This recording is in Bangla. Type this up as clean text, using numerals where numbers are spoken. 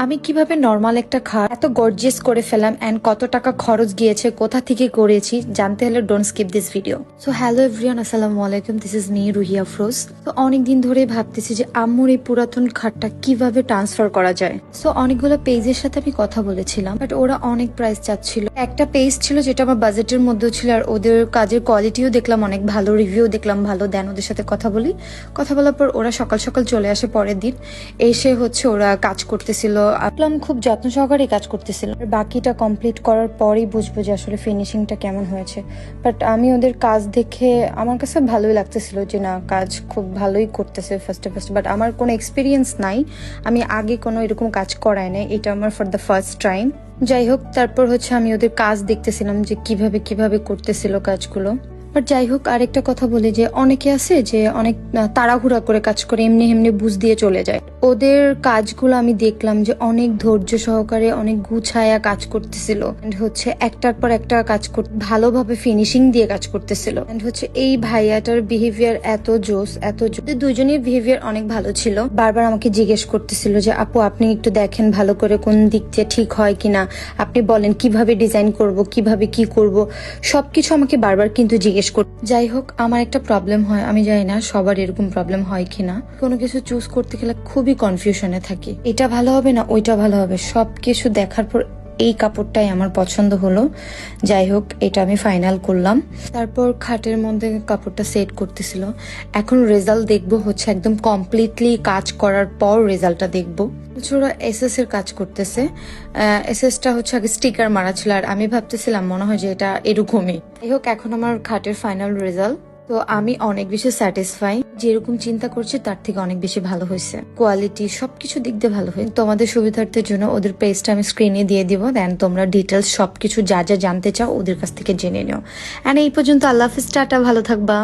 আমি কিভাবে নর্মাল একটা খাট এত গর্জিয়াস করে ফেলাম এন্ড কত টাকা খরচ গিয়েছে, কোথা থেকে করেছি জানতে হলে don't skip this video. So hello everyone, আসসালামু আলাইকুম, this is me Ruhia froze. তো অনেকদিন ধরে ভাবতেছি যে আম্মুর এই পুরাতন খাটটা কিভাবে ট্রান্সফার করা যায়। সো অনেকগুলো পেজের সাথে আমি কথা বলেছিলাম, বাট ওরা অনেক প্রাইস চাচ্ছিল। একটা পেজ ছিল যেটা আমার বাজেটের মধ্যে ছিল, আর ওদের কাজের কোয়ালিটিও দেখলাম অনেক ভালো, রিভিউ দেখলাম ভালো। দেন ওদের সাথে কথা বলার পর ওরা সকাল সকাল চলে আসে পরের দিন। এসে ওরা কাজ করতেছিল, আসলাম খুব যত্ন সহকারে কাজ করতেছিল। বাকিটা কমপ্লিট করার পরেই বুঝবো যে আসলে ফিনিশিংটা কেমন হয়েছে। বাট আমি ওদের কাজ দেখে আমার কাছে ভালোই লাগতেছিল যে না, কাজ খুব ভালোই করতেছে ফার্স্টে। বাট আমার কোনো এক্সপিরিয়েন্স নাই, আমি আগে কোনো এরকম কাজ করাই নাই, এটা আমার ফর দ্য ফার্স্ট টাইম। যাই হোক, তারপর আমি ওদের কাজ দেখতেছিলাম যে কিভাবে করতেছিল কাজগুলো। বাট যাই হোক, আরেকটা কথা বলি যে অনেকে আছে যে অনেক তাড়াহুড়া করে কাজ করে, এমনি এমনি বুঝ দিয়ে চলে যায়। ওদের কাজগুলো আমি দেখলাম যে অনেক ধৈর্য সহকারে, অনেক গুছায়া কাজ করতেছিল। একটার পর একটা কাজ করতে ভালোভাবে ফিনিশিং দিয়ে কাজ করতেছিল। এই ভাইয়াটার বিহেভিয়ার এত জোস। দুইজনের বিহেভিয়ার অনেক ভালো ছিল। বারবার আমাকে জিজ্ঞেস করতেছিল যে আপু আপনি একটু দেখেন ভালো করে কোন দিক দিয়ে ঠিক হয় কিনা, আপনি বলেন কিভাবে ডিজাইন করব, কিভাবে কি করব, সবকিছু আমাকে বারবার কিন্তু জিজ্ঞেস। যাই হোক, আমার একটা প্রবলেম হয়, আমি জানি না সবার এরকম প্রবলেম হয় কিনা, কোনো কিছু চুজ করতে গেলে খুবই কনফিউশনে থাকি, এটা ভালো হবে না ওইটা ভালো হবে। সবকিছু দেখার পর এই কাপড়টাই আমার পছন্দ হলো। যাই হোক, এটা আমি ফাইনাল করলাম। তারপর খাটের মধ্যে কাপড়টা সেট করতেছিল। এখন রেজাল্ট দেখবো, একদম কমপ্লিটলি কাজ করার পর রেজাল্টটা দেখবো। ওরা এসএস এর কাজ করতেছে। এসএসটা আগে স্টিকার মারা ছিল, আর আমি ভাবতেছিলাম মনে হয় যে এটা এরকমই। যাই হোক, এখন আমার খাটের ফাইনাল রেজাল্ট। তো আমি অনেক বেশি স্যাটিসফাই, যেরকম চিন্তা করছি তার থেকে অনেক বেশি ভালো হয়েছে। কোয়ালিটি সবকিছু দিক দিয়ে ভালো হয়েছে। তোমাদের সুবিধার্থের জন্য ওদের পেজটা আমি স্ক্রিনে দিয়ে দিব, দেন তোমরা ডিটেলস সবকিছু যা যা জানতে চাও ওদের কাছ থেকে জেনে নিও। এন্ড এই পর্যন্ত, আল্লাহ হাফিজ, টাটা, ভালো থাকবা।